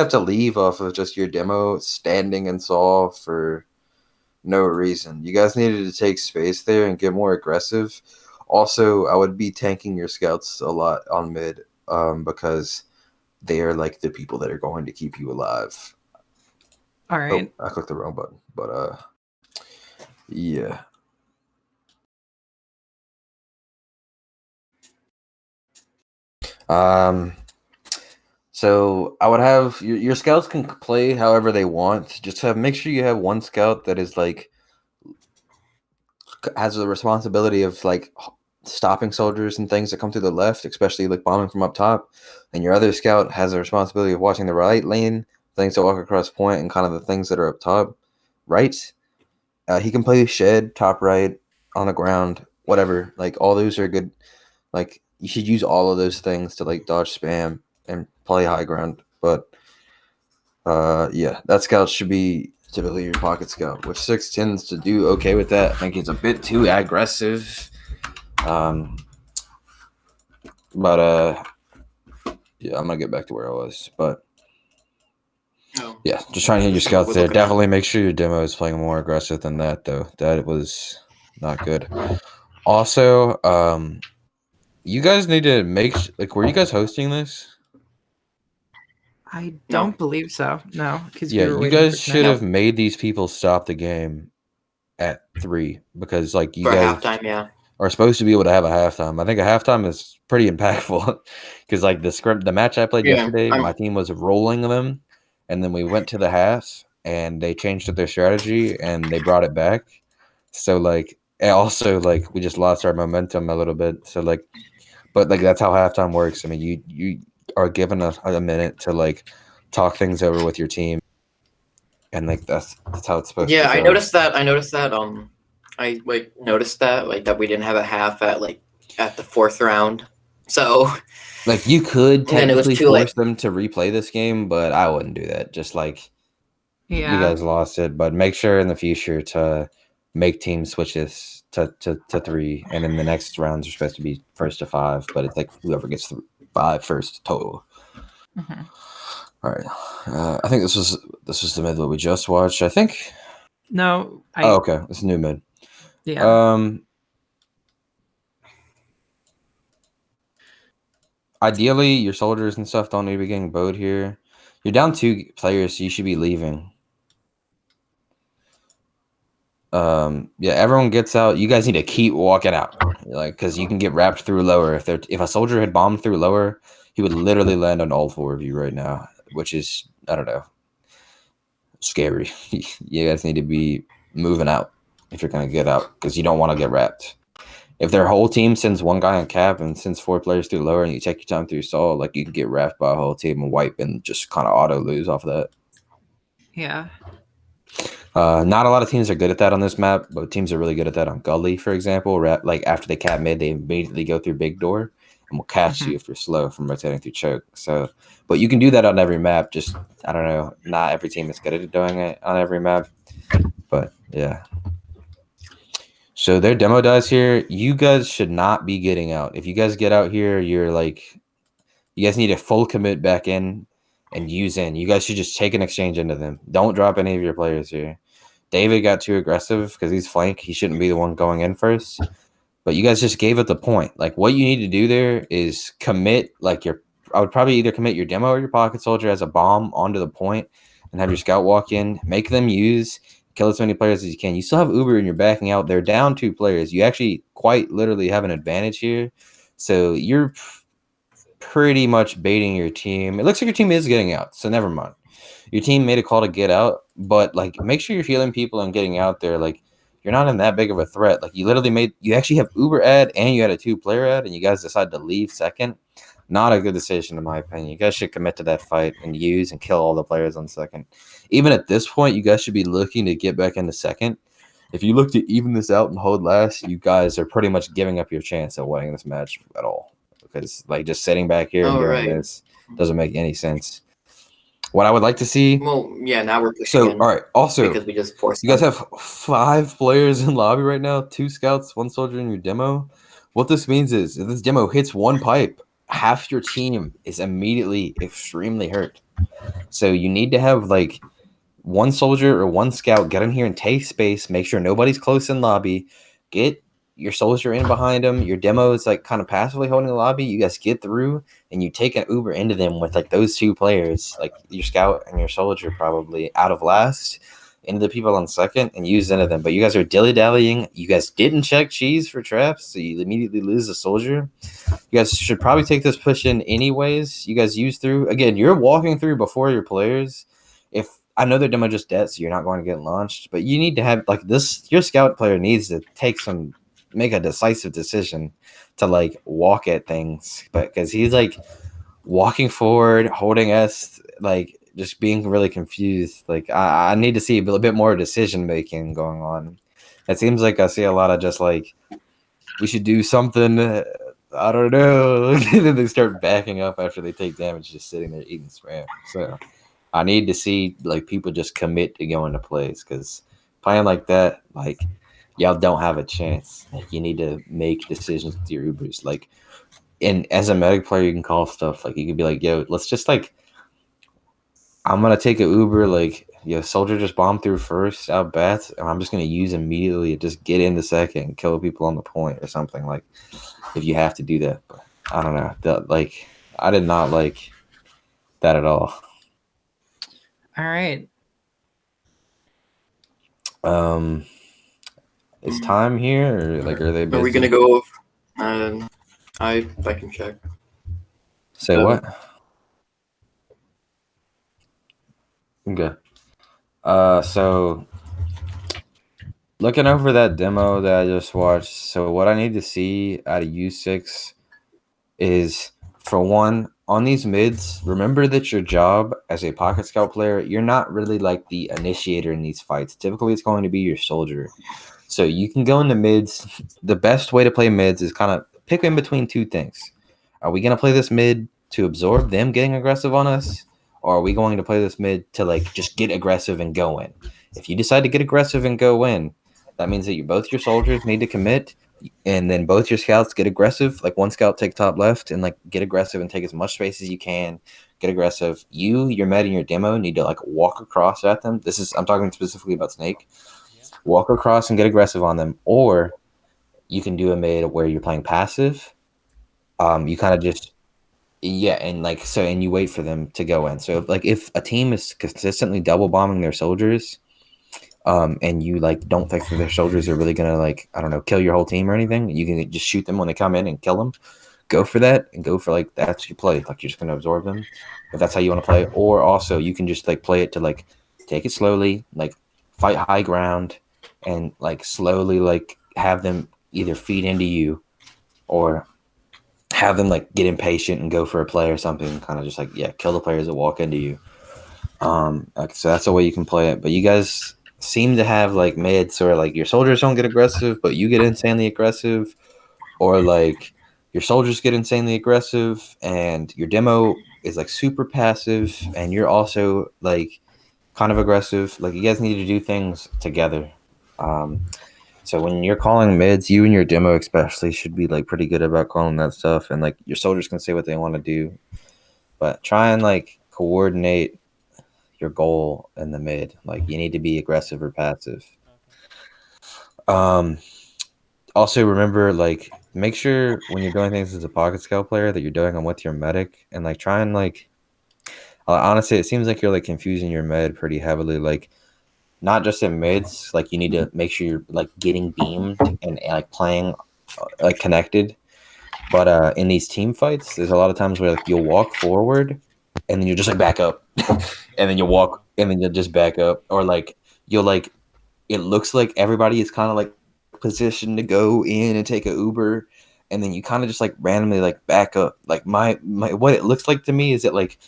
have to leave off of just your demo standing and saw for no reason. You guys needed to take space there and get more aggressive. Also, I would be tanking your scouts a lot on mid because they are like the people that are going to keep you alive. All right. Oh, I clicked the wrong button, but yeah. So I would have your scouts can play however they want. Just make sure you have one scout that is like has the responsibility of like stopping soldiers and things that come through the left, especially like bombing from up top. And your other scout has the responsibility of watching the right lane, things that walk across point, and kind of the things that are up top, right. He can play shed, top right, on the ground, whatever. Like all those are good. Like you should use all of those things to like dodge spam and play high ground. But yeah, that scout should be typically your pocket scout, which 6 tends to do okay with that. I think it's a bit too aggressive. But yeah, I'm gonna get back to where I was. But yeah, just trying to hit your scouts there. Definitely make sure your demo is playing more aggressive than that, though. That was not good. Also, you guys need to make like, were you guys hosting this? I don't believe so. No, because yeah, you guys should have made these people stop the game at 3 because like you guys halftime, are supposed to be able to have a halftime. I think a halftime is pretty impactful because like the match I played yesterday, my team was rolling them, and then we went to the half and they changed up their strategy and they brought it back. So like, and also like we just lost our momentum a little bit. So like, but like that's how halftime works. I mean, you are given a minute to like talk things over with your team, and like that's how it's supposed to go. Yeah, I noticed that. I noticed that that we didn't have a half at the 4th round. So like you could technically force them to replay this game, but I wouldn't do that. Just like you guys lost it, but make sure in the future to make team switches to 3, and then the next rounds are supposed to be 1st to 5, but it's like whoever gets 5 first total. Mm-hmm. All right, I think this was the mid that we just watched. I think. No. Okay, it's new mid. Yeah. Ideally, your soldiers and stuff don't need to be getting bowed here. You're down 2 players, so you should be leaving. Yeah, everyone gets out. You guys need to keep walking out, like, because you can get wrapped through lower. If a soldier had bombed through lower, he would literally land on all 4 of you right now, which is, I don't know, scary. You guys need to be moving out if you're gonna get out, because you don't want to get wrapped. If their whole team sends 1 guy on cap and sends 4 players through lower, and you take your time through Saul, like you can get wrapped by a whole team and wipe and just kind of auto lose off of that. Yeah. Not a lot of teams are good at that on this map, but teams are really good at that on Gully, for example. Like after they cap mid, they immediately go through big door and will catch you if you're slow from rotating through choke. So, but you can do that on every map. Just, I don't know, not every team is good at doing it on every map. But yeah. So their demo dies here. You guys should not be getting out. If you guys get out here, you're like, you guys need a full commit back in and use in. You guys should just take an exchange into them. Don't drop any of your players here. David got too aggressive because he's flank. He shouldn't be the one going in first. But you guys just gave it the point. Like, what you need to do there is commit, like, I would probably either commit your demo or your pocket soldier as a bomb onto the point and have your scout walk in. Make them kill as many players as you can. You still have Uber and you're backing out. They're down 2 players. You actually quite literally have an advantage here. So you're pretty much baiting your team. It looks like your team is getting out, so never mind. Your team made a call to get out, but like make sure you're healing people and getting out there. Like you're not in that big of a threat. Like you actually have Uber ad and you had a 2-player ad, and you guys decided to leave second. Not a good decision in my opinion. You guys should commit to that fight and use and kill all the players on second. Even at this point, you guys should be looking to get back into second. If you look to even this out and hold last, you guys are pretty much giving up your chance at winning this match at all. Because like just sitting back here and doing this doesn't make any sense. What I would like to see. Well, yeah, now we're pushing. So, all right. Also, because we just forced. You guys have 5 players in lobby right now, 2 scouts, 1 soldier in your demo. What this means is if this demo hits 1 pipe, half your team is immediately extremely hurt. So you need to have like one soldier or one scout get in here and take space, make sure nobody's close in lobby, get your soldier in behind them. Your demo is like kind of passively holding the lobby. You guys get through and you take an Uber into them with like those two players, like your scout and your soldier, probably out of last, into the people on second, and use into them. But you guys are dilly dallying. You guys didn't check cheese for traps, so you immediately lose the soldier. You guys should probably take this push in anyways. You guys use through again. You're walking through before your players. If I know their demo just dead, so you're not going to get launched, but you need to have like this. Your scout player needs to make a decisive decision to like walk at things, but because he's like walking forward, holding S, like just being really confused. Like I need to see a bit more decision making going on. It seems like I see a lot of just like we should do something. I don't know. And then they start backing up after they take damage, just sitting there eating spam. So I need to see like people just commit to going to plays because playing like that, like y'all don't have a chance. Like you need to make decisions with your Ubers. Like, and as a medic player, you can call stuff like you could be like, "Yo, let's just like, I'm gonna take an Uber. Like, yo, soldier just bombed through first out bats, and I'm just gonna use immediately and just get in the second and kill people on the point or something. Like, if you have to do that, but I don't know. Like, I did not like that at all. All right. Is time here or like are they busy? Are we gonna go? I can check. Say what? Okay. So looking over that demo that I just watched, so what I need to see out of U6 is, for one, on these mids, remember that your job as a pocket scout player, you're not really like the initiator in these fights. Typically, it's going to be your soldier. So you can go into mids. The best way to play mids is kind of pick in between two things. Are we going to play this mid to absorb them getting aggressive on us? Or are we going to play this mid to like just get aggressive and go in? If you decide to get aggressive and go in, that means that both your soldiers need to commit, and then both your scouts get aggressive. Like one scout take top left and like get aggressive and take as much space as you can. Get aggressive. Your med and your demo need to like walk across at them. I'm talking specifically about Snake. Walk across and get aggressive on them, or you can do a mid where you're playing passive. You kind of just and you wait for them to go in. So like if a team is consistently double bombing their soldiers, and you like don't think that their soldiers are really gonna like, I don't know, kill your whole team or anything, you can just shoot them when they come in and kill them. Go for that and go for like that's your play. Like you're just gonna absorb them if that's how you want to play. Or also you can just like play it to like take it slowly, like fight high ground, and like slowly like have them either feed into you or have them like get impatient and go for a play or something. Kind of just like kill the players that walk into you. Like, so that's the way you can play it. But you guys seem to have like mids or like your soldiers don't get aggressive, but you get insanely aggressive, or like your soldiers get insanely aggressive and your demo is like super passive and you're also like kind of aggressive. Like you guys need to do things together. So when you're calling mids, you and your demo especially should be like pretty good about calling that stuff, and like your soldiers can say what they want to do, but try and like coordinate your goal in the mid. Like you need to be aggressive or passive. Also remember, like, make sure when you're doing things as a pocket scout player that you're doing them with your medic, and like try and like honestly, it seems like you're like confusing your med pretty heavily. Like not just in mids, like you need to make sure you're like getting beamed and like playing like connected. But in these team fights, there's a lot of times where like you'll walk forward and then you'll just like back up, and then you'll walk and then you'll just back up, or like you'll like it looks like everybody is kind of like positioned to go in and take a Uber, and then you kind of just like randomly like back up. Like my what it looks like to me is that like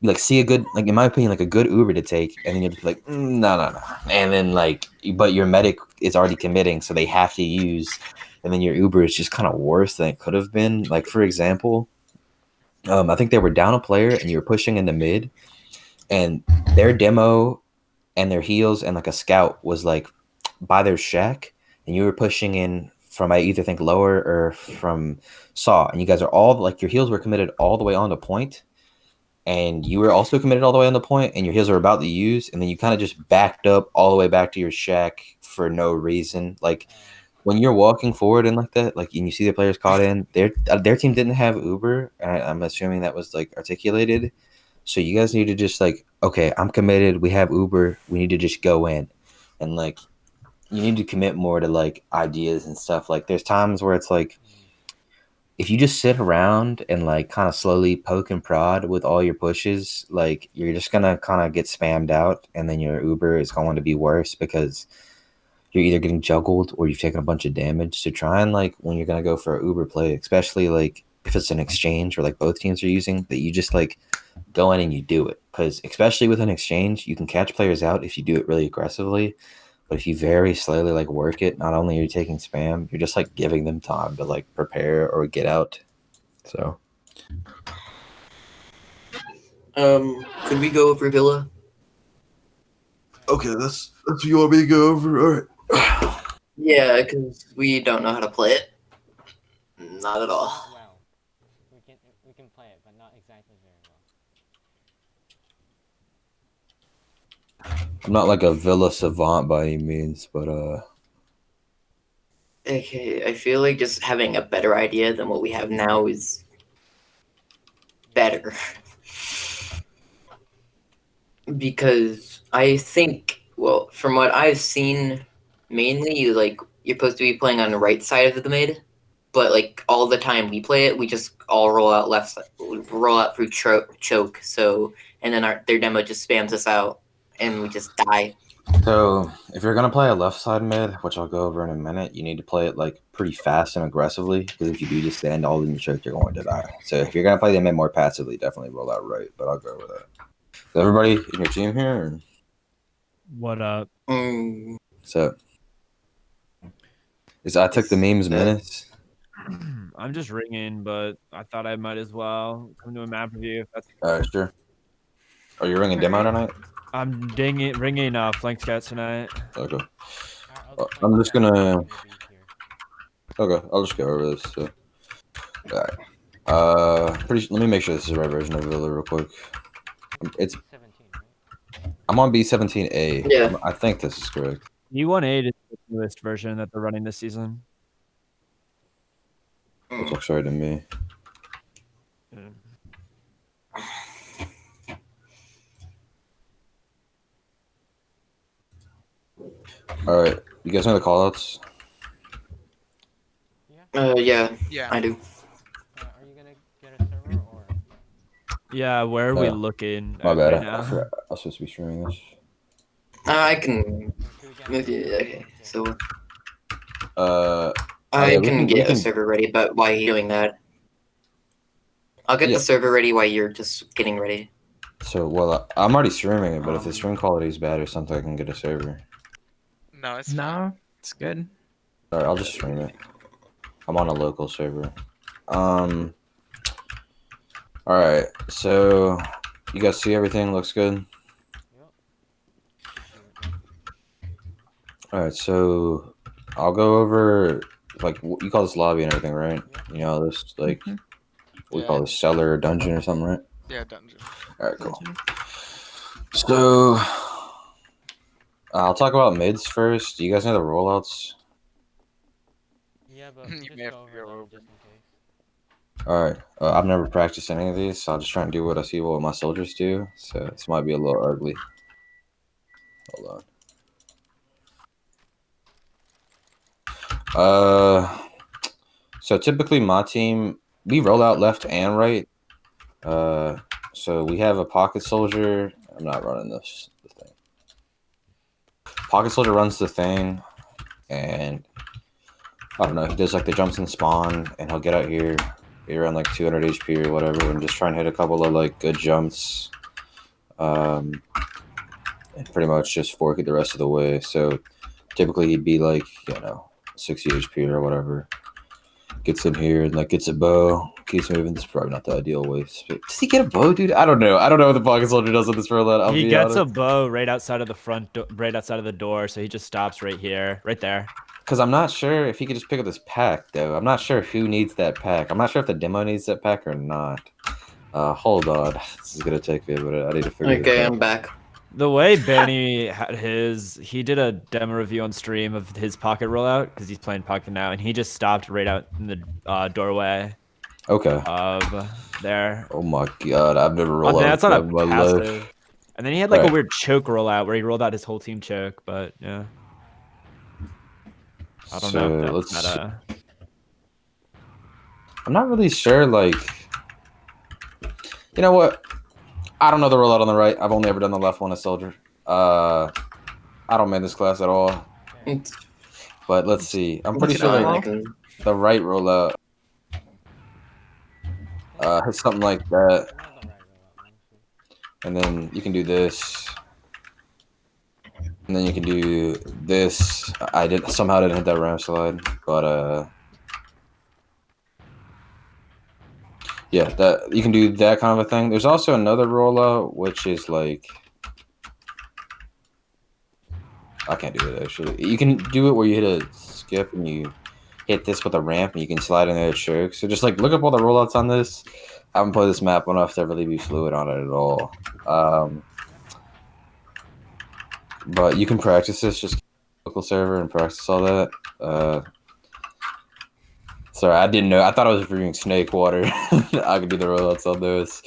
you like see a good, like in my opinion, like a good Uber to take, and then you'll be like no, and then like but your medic is already committing, so they have to use, and then your Uber is just kind of worse than it could have been. Like for example, I think they were down a player and you were pushing in the mid, and their demo and their heals and like a scout was like by their shack, and you were pushing in from I either think lower or from saw, and you guys are all like your heals were committed all the way on the point, and you were also committed all the way on the point, and your heels are about to use, and then you kind of just backed up all the way back to your shack for no reason. Like when you're walking forward and like that, like and you see the players caught in, their team didn't have Uber. I'm assuming that was like articulated. So you guys need to just like, okay, I'm committed. We have Uber. We need to just go in, and like you need to commit more to like ideas and stuff. Like there's times where it's like if you just sit around and like kind of slowly poke and prod with all your pushes, like you're just gonna kind of get spammed out, and then your Uber is going to be worse because you're either getting juggled or you've taken a bunch of damage. So try and like when you're gonna go for an Uber play, especially like if it's an exchange or like both teams are using, that you just like go in and you do it. Because especially with an exchange, you can catch players out if you do it really aggressively. But if you very slowly like work it, not only are you taking spam, you're just like giving them time to like prepare or get out. So Could we go over Villa? okay, that's what you want me to go over. All right. Yeah, because we don't know how to play it. Not at all. Well, we can play it, but not exactly very well. I'm not like a Villa savant by any means, but Okay, I feel like just having a better idea than what we have now is better. Because I think, well, from what I've seen, mainly you're supposed to be playing on the right side of the mid, but like all the time we play it, we just all roll out left side, roll out through choke. So and then their demo just spams us out, and we just die. so if you're gonna play a left side mid, which I'll go over in a minute, you need to play it like pretty fast and aggressively. Because if you do just stand all in your choke, you're going to die. So if you're gonna play the mid more passively, definitely roll out right. But I'll go with that. Is everybody in your team here? Or? What up? So I took the memes minutes. I'm just ringing, but I thought I might as well come to a map review. If that's All right, sure. Are you ringing demo tonight? I'm ringing flank scouts tonight. Okay. Our other I'm just players gonna. are be here. Okay, I'll just go over this. So. All right. Let me make sure this is the right version of Villa real quick. It's 17, right? I'm on B17A. Yeah. I think this is correct. E18 is the newest version that they're running this season. It looks right to me. Yeah. All right, you guys know the callouts? Yeah, Yeah. I do. Are you gonna get a server or? Yeah, where are we Yeah. looking My at bad. right I now? forgot. I was supposed to be streaming this. I can. Or should we get Okay, so Yeah, I we can we get a server ready, but why are you doing that? I'll get Yeah. the server ready while you're just getting ready. So, well, I'm already streaming it, but if the stream quality is bad or something, I can get a server. No, it's fine. No, it's good. All right, I'll just stream it. I'm on a local server. All right, so you guys see everything looks good? All right, so I'll go over like you call this lobby and everything, right? You know this like we call this cellar or dungeon or something, right? Yeah, dungeon. All right, cool. So I'll talk about mids first. Do you guys know the rollouts? Yeah, but You just may have go to over go them over. just in case. All right, I've never practiced any of these, so I'll just try and do what I see what my soldiers do. So this might be a little ugly. Hold on. So typically my team, we roll out left and right. So we have a pocket soldier. I'm not running the thing. Pocket soldier runs the thing, and I don't know. He does like the jumps and spawn, and he'll get out here, be around like 200 HP or whatever, and just try and hit a couple of like good jumps. And pretty much just fork it the rest of the way. So typically he'd be like 60 HP or whatever. Gets in here and like gets a bow, keeps moving. This is probably not the ideal way. Does he get a bow, dude? I don't know. I don't know what the pocket soldier does with this rollout. He gets a bow right outside of the right outside of the door, so he just stops right here, right there. Because I'm not sure if he could just pick up this pack, though. I'm not sure who needs that pack. I'm not sure if the demo needs that pack or not. Hold on. This is gonna take me a minute. I need to figure this Okay, out. I'm back. The way Benny had he did a demo review on stream of his pocket rollout because he's playing pocket now, and he just stopped right out in the doorway Okay. of there. Oh my god, I've never rolled out That's with on that a in my passive. life. And then he had like a Right. weird choke rollout where he rolled out his whole team choke, but yeah. I don't know if that's meta. I'm not really sure, like... You know what? I don't know the rollout on the right. I've only ever done the left one as Soldier. I don't main this class at all. But let's see. I'm pretty It's sure fine, like, I can... the right rollout has something like that. Not the right rollout, honestly. And then you can do this. And then you can do this. I somehow didn't hit that ramp slide, but yeah, that you can do that kind of a thing. There's also another rollout which is like I can't do it actually. You can do it where you hit a skip and you hit this with a ramp and you can slide in there choke. So just like look up all the rollouts on this. I haven't played this map enough to really be fluid on it at all. But you can practice this, just local server and practice all that. Sorry, I didn't know. I thought I was reviewing Snake Water. I could do the rollouts on those.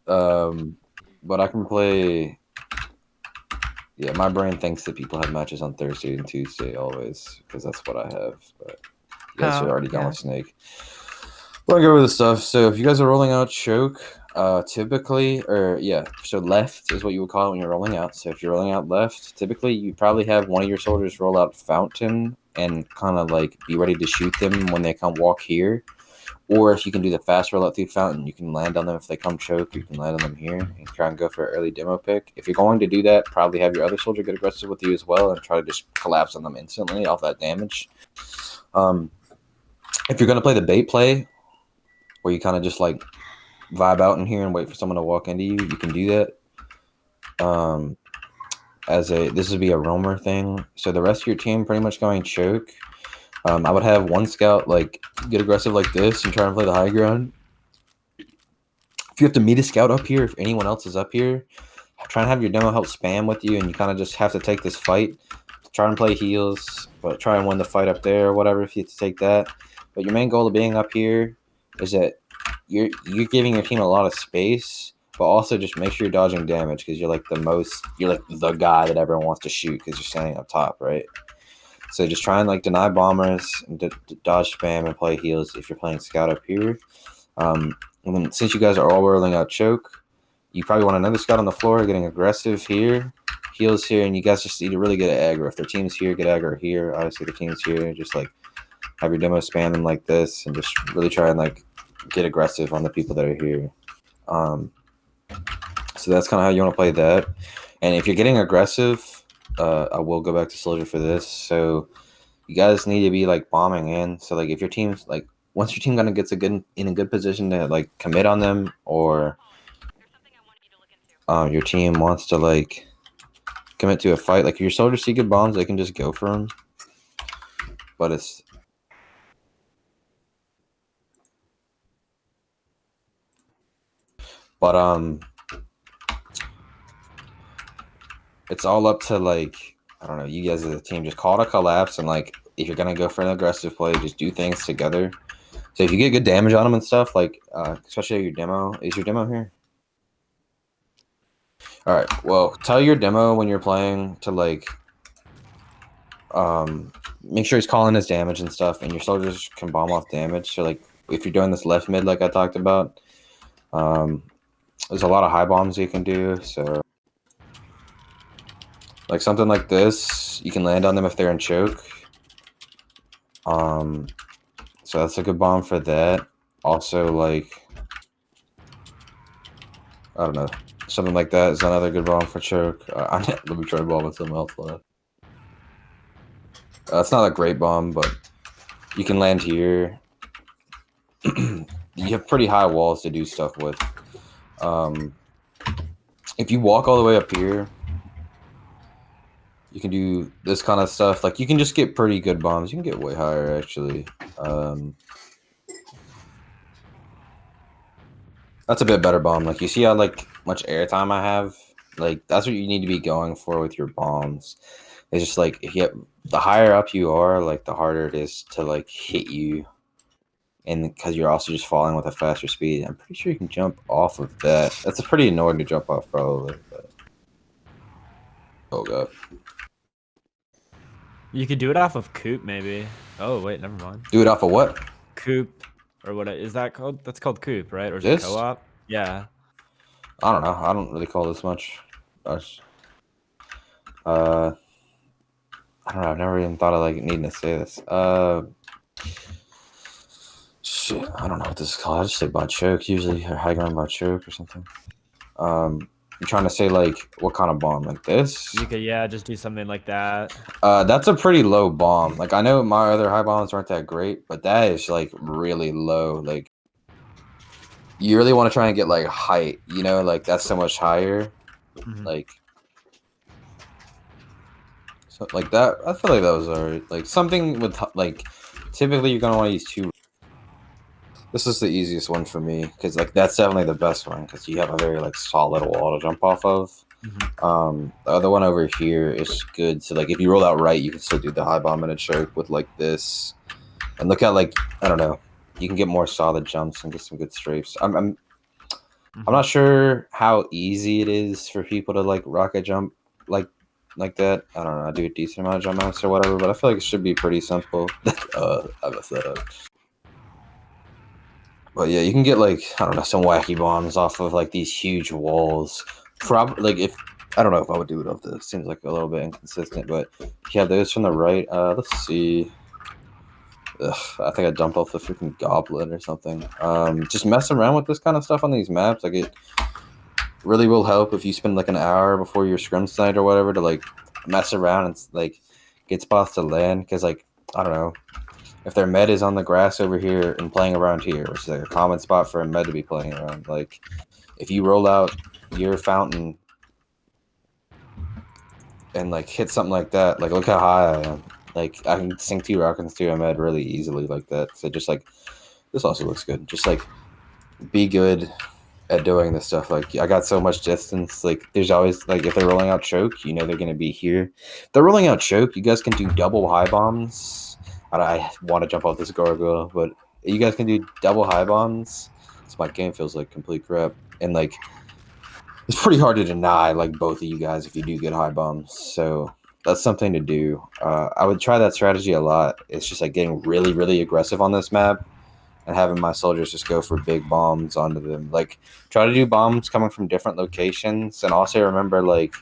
But I can play. Yeah, my brain thinks that people have matches on Thursday and Tuesday always because that's what I have. But you guys are already done with Snake. We'll go over the stuff. So if you guys are rolling out choke, typically, so left is what you would call it when you're rolling out. So if you're rolling out left, typically you probably have one of your soldiers roll out fountain and kind of like be ready to shoot them when they come walk here. Or if you can do the fast rollout through fountain, you can land on them if they come choke. You can land on them here and try and go for an early demo pick. If you're going to do that, probably have your other soldier get aggressive with you as well and try to just collapse on them instantly off that damage. If you're going to play the bait play, where you kind of just like vibe out in here and wait for someone to walk into you, you can do that. This would be a roamer thing. So the rest of your team pretty much going choke. I would have one scout like get aggressive like this and try and play the high ground. If you have to meet a scout up here, if anyone else is up here, try and have your demo help spam with you, and you kind of just have to take this fight. Try and play heals, but try and win the fight up there or whatever if you have to take that. But your main goal of being up here is that you're giving your team a lot of space, but also just make sure you're dodging damage because you're like the guy that everyone wants to shoot because you're standing up top, right? So just try and like deny bombers, and dodge spam, and play heals if you're playing scout up here. And then since you guys are all rolling out choke, you probably want another scout on the floor getting aggressive here, heals here, and you guys just need to really get aggro. If their team's here, get aggro here. Obviously, the team's here, just like have your demo spam them like this, and just really try and like get aggressive on the people that are here. So that's kind of how you want to play that. And if you're getting aggressive, I will go back to Soldier for this. So you guys need to be like bombing in. So like if your team's like once your team kind of gets in a good position to like commit on them, or your team wants to like commit to a fight, like if your soldiers see good bombs, they can just go for them. But it's all up to like I don't know, you guys as a team just call it a collapse, and like if you're gonna go for an aggressive play, just do things together. So if you get good damage on them and stuff, like especially your demo, is your demo here? All right. Well, tell your demo when you're playing to like make sure he's calling his damage and stuff, and your soldiers can bomb off damage. So like if you're doing this left mid like I talked about, there's a lot of high bombs you can do. So like something like this, you can land on them if they're in choke. So that's a good bomb for that. Also, like I don't know, something like that is another good bomb for choke. Let me try to bomb with something else. It's not a great bomb, but you can land here. You have pretty high walls to do stuff with. If you walk all the way up here, you can do this kind of stuff. Like you can just get pretty good bombs. You can get way higher actually. That's a bit better bomb. Like you see how like much airtime I have? Like that's what you need to be going for with your bombs. It's just like if you the higher up you are, like the harder it is to like hit you. And because you're also just falling with a faster speed. I'm pretty sure you can jump off of that. That's a pretty annoying to jump off probably, but oh god. You could do it off of Coop, maybe. Oh wait, never mind. Do it off of what? Coop, or what is that called? That's called Coop, right? Or is it This? co-op? Yeah. I don't know. I don't really call this much. Gosh. I don't know. I've never even thought of like needing to say this. Shit. I don't know what this is called. I just say by choke usually, or high ground by choke or something. I'm trying to say like what kind of bomb? Like this? You could, yeah, just do something like that. That's a pretty low bomb. Like I know my other high bombs aren't that great, but that is like really low. Like you really want to try and get like height, you know, like that's so much higher. Like so like that. I feel like that was alright. Like something with like typically you're gonna want to use two. This is the easiest one for me because like that's definitely the best one because you have a very like solid wall to jump off of. The other one over here is good. So like if you roll out right, you can still do the high bomb and a choke with like this. And look at like I don't know, you can get more solid jumps and get some good strafes. I'm not sure how easy it is for people to like rocket jump like that. I don't know. I do a decent amount of jump mounts or whatever, but I feel like it should be pretty simple. I messed that up. But yeah, you can get like I don't know some wacky bombs off of like these huge walls. Probably like if I don't know if I would do it off this. Seems like a little bit inconsistent, but if you have those from the right, let's see. Ugh, I think I jumped off the freaking goblin or something. Just messing around with this kind of stuff on these maps, like it really will help if you spend like an hour before your scrim tonight or whatever to like mess around and like get spots to land. Because like I don't know if their med is on the grass over here and playing around here, which is like a common spot for a med to be playing around. Like if you roll out your fountain and like hit something like that, like look how high I am. Like I can sink 2 rockets to a med really easily like that. So just like this also looks good. Just like be good at doing this stuff. Like I got so much distance. Like there's always like if they're rolling out choke, you know they're gonna be here. If they're rolling out choke, you guys can do double high bombs. I want to jump off this gargoyle, but you guys can do double high bombs. So my game feels like complete crap. And like it's pretty hard to deny like both of you guys if you do get high bombs. So that's something to do. I would try that strategy a lot. It's just like getting really, really aggressive on this map and having my soldiers just go for big bombs onto them. Like try to do bombs coming from different locations, and also remember like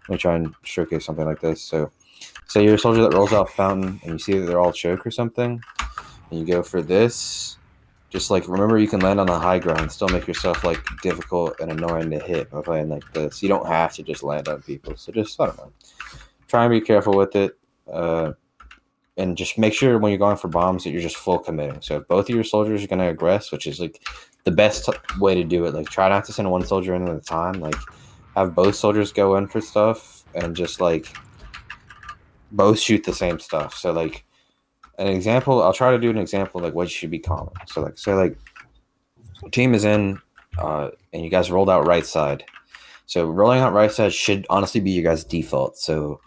let me try and showcase something like this. So say you're a soldier that rolls out fountain and you see that they're all choke or something, and you go for this. Just like remember you can land on the high ground and still make yourself like difficult and annoying to hit by playing like this. You don't have to just land on people. So just I don't know. Try and be careful with it. And just make sure when you're going for bombs that you're just full committing. So if both of your soldiers are going to aggress, which is like the best way to do it, like try not to send one soldier in at a time. Like have both soldiers go in for stuff and just like both shoot the same stuff. So like an example, I'll try to do an example like what should be common. So like say like team is in and you guys rolled out right side. So rolling out right side should honestly be your guys' default. So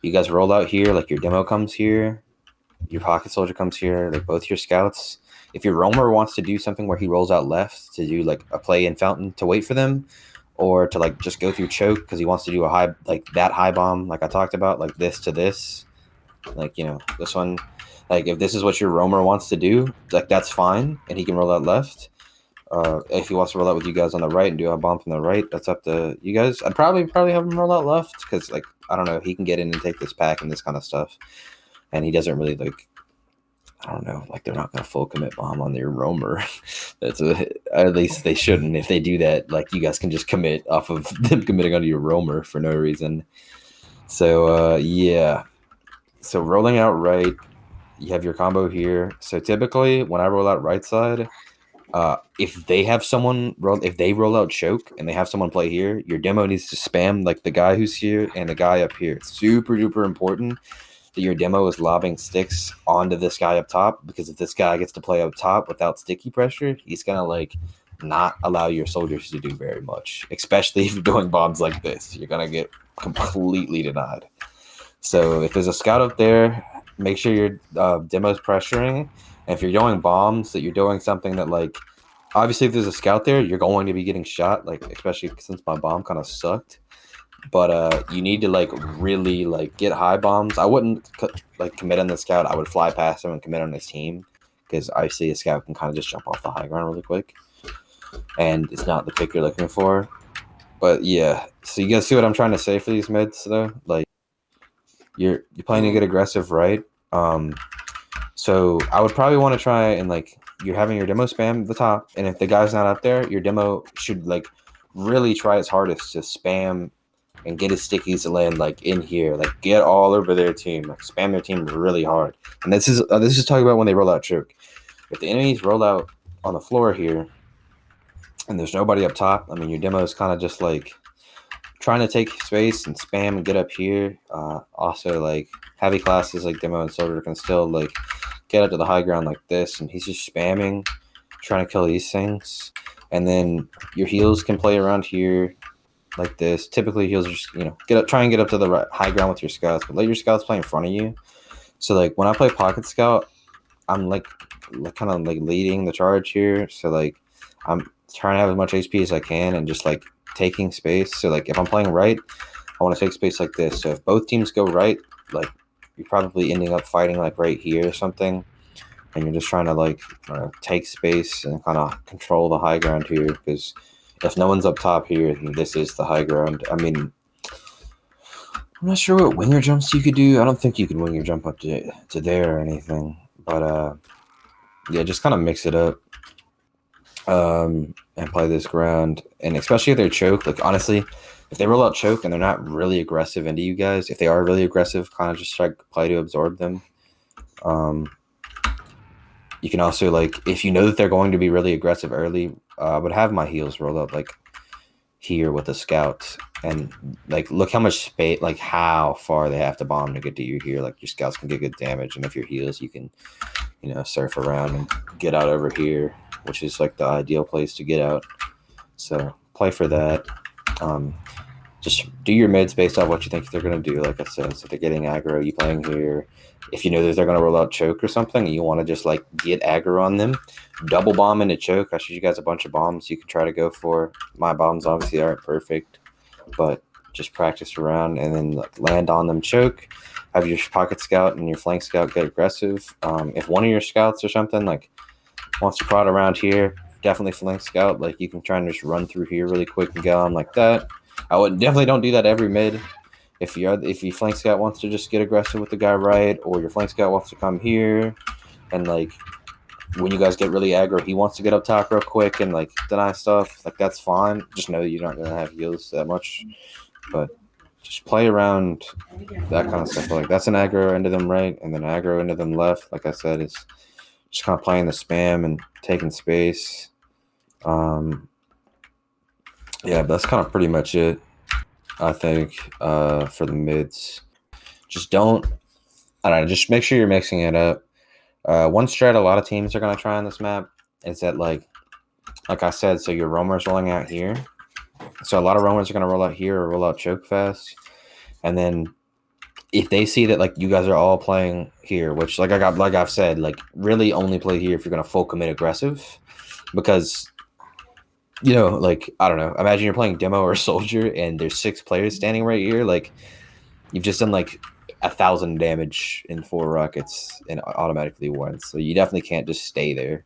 you guys roll out here, like your demo comes here, your pocket soldier comes here, like both your scouts. If your roamer wants to do something where he rolls out left to do like a play in fountain to wait for them, or to like just go through choke because he wants to do a high like that high bomb like I talked about, like this to this, like you know this one, like if this is what your roamer wants to do, like that's fine, and he can roll out left. If he wants to roll out with you guys on the right and do a bomb from the right, that's up to you guys. I'd probably have him roll out left because like I don't know, he can get in and take this pack and this kind of stuff, and he doesn't really like. I don't know, like they're not gonna full commit bomb on their roamer. At least they shouldn't. If they do that, like you guys can just commit off of them committing onto your roamer for no reason. So yeah. So rolling out right, you have your combo here. So typically when I roll out right side, if they have someone if they roll out choke and they have someone play here, your demo needs to spam like the guy who's here and the guy up here. It's super duper important that your demo is lobbing sticks onto this guy up top, because if this guy gets to play up top without sticky pressure, he's gonna like not allow your soldiers to do very much, especially if you're doing bombs like this. You're gonna get completely denied. So if there's a scout up there, make sure your demo's pressuring. And if you're doing bombs, that you're doing something that like, obviously if there's a scout there, you're going to be getting shot. Like especially since my bomb kind of sucked. But you need to like really like get high bombs. I wouldn't like commit on the scout. I would fly past him and commit on his team because obviously a scout can kind of just jump off the high ground really quick, and it's not the pick you're looking for. But yeah, so you guys see what I'm trying to say for these mids though? Like you're playing to get aggressive, right? So I would probably want to try and like you're having your demo spam at the top, and if the guy's not up there, your demo should like really try its hardest to spam and get his stickies to land like in here, like get all over their team, like spam their team really hard. And this is talking about when they roll out choke. If the enemies roll out on the floor here, and there's nobody up top, I mean your demo is kind of just like trying to take space and spam and get up here. Also, like heavy classes like demo and soldier can still like get up to the high ground like this, and he's just spamming, trying to kill these things. And then your heals can play around here like this. Typically, heals just get up, try and get up to the high ground with your scouts, but let your scouts play in front of you. So like when I play pocket scout, I'm like kind of like leading the charge here. So like I'm trying to have as much HP as I can and just like taking space. So like if I'm playing right, I want to take space like this. So if both teams go right, like you're probably ending up fighting like right here or something, and you're just trying to like take space and kind of control the high ground here, because if no one's up top here, then this is the high ground. I mean, I'm not sure what winger jumps you could do. I don't think you can winger jump up to there or anything, but yeah, just kind of mix it up and play this ground. And especially if they're choke, like honestly, if they roll out choke and they're not really aggressive into you guys, if they are really aggressive, kind of just try to play to absorb them. You can also like, if you know that they're going to be really aggressive early, I would have my heals roll up like here with the scouts, and like look how much space, like how far they have to bomb to get to you here. Like your scouts can get good damage, and if your heals, you can surf around and get out over here, which is like the ideal place to get out. So play for that. Just do your mids based off what you think they're going to do. Like I said, so if they're getting aggro, you playing here. If you know that they're going to roll out choke or something, and you want to just like get aggro on them, double bomb into choke. I showed you guys a bunch of bombs you can try to go for. My bombs obviously aren't perfect, but just practice around and then like land on them choke. Have your pocket scout and your flank scout get aggressive. If one of your scouts or something like wants to prod around here, definitely flank scout. Like you can try and just run through here really quick and get on like that. I would definitely don't do that every mid. If your flank scout wants to just get aggressive with the guy right, or your flank scout wants to come here, and like when you guys get really aggro, he wants to get up top real quick and like deny stuff, like that's fine. Just know you're not gonna have heals that much, but just play around that kind of stuff. Like that's an aggro into them right, and then aggro into them left. Like I said, it's just kind of playing the spam and taking space. Yeah, that's kind of pretty much it, I think, for the mids. Just don't, I don't know, just make sure you're mixing it up. One strat a lot of teams are going to try on this map is that, like I said, so your roamer's rolling out here. So a lot of roamers are going to roll out here or roll out choke fast. And then if they see that, like, you guys are all playing here, which, like I've said, like, really only play here if you're going to full commit aggressive. Because, like, I don't know, imagine you're playing demo or soldier and there's 6 players standing right here. Like, you've just done, like, 1,000 damage in 4 rockets and automatically won. So you definitely can't just stay there.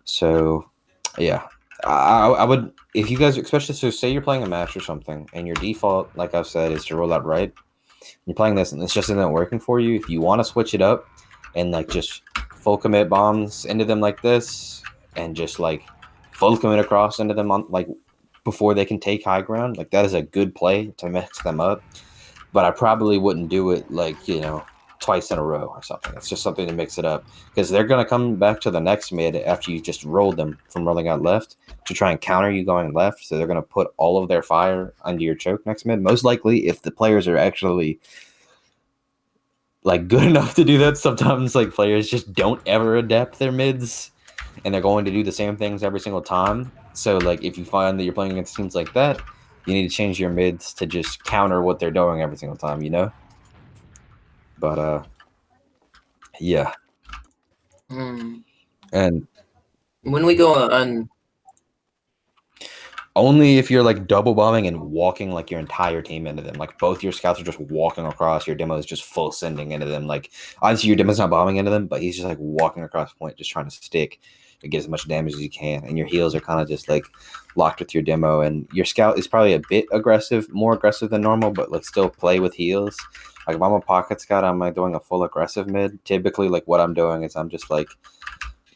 So, yeah. I would, if you guys, especially, so say you're playing a match or something, and your default, like I've said, is to roll out right. You're playing this, and it's just isn't working for you. If you want to switch it up and, like, just full commit bombs into them like this, and just, like, full commit across into them on, like, before they can take high ground, like, that is a good play to mix them up. But I probably wouldn't do it, like, twice in a row or something. It's just something to mix it up, because they're going to come back to the next mid after you just rolled them from rolling out left to try and counter you going left. So they're going to put all of their fire under your choke next mid. Most likely, if the players are actually, like, good enough to do that, sometimes, like, players just don't ever adapt their mids, and they're going to do the same things every single time. So like if you find that you're playing against teams like that, you need to change your mids to just counter what they're doing every single time, you know? But yeah. Hmm. And When we go on, only if you're like double bombing and walking like your entire team into them. Like both your scouts are just walking across, your demo is just full sending into them. Like obviously your demo's not bombing into them, but he's just like walking across point, just trying to stick and get as much damage as you can. And your heals are kind of just like locked with your demo. And your scout is probably a bit aggressive, more aggressive than normal, but like still play with heals. Like if I'm a pocket scout, I'm like doing a full aggressive mid. Typically, like what I'm doing is I'm just like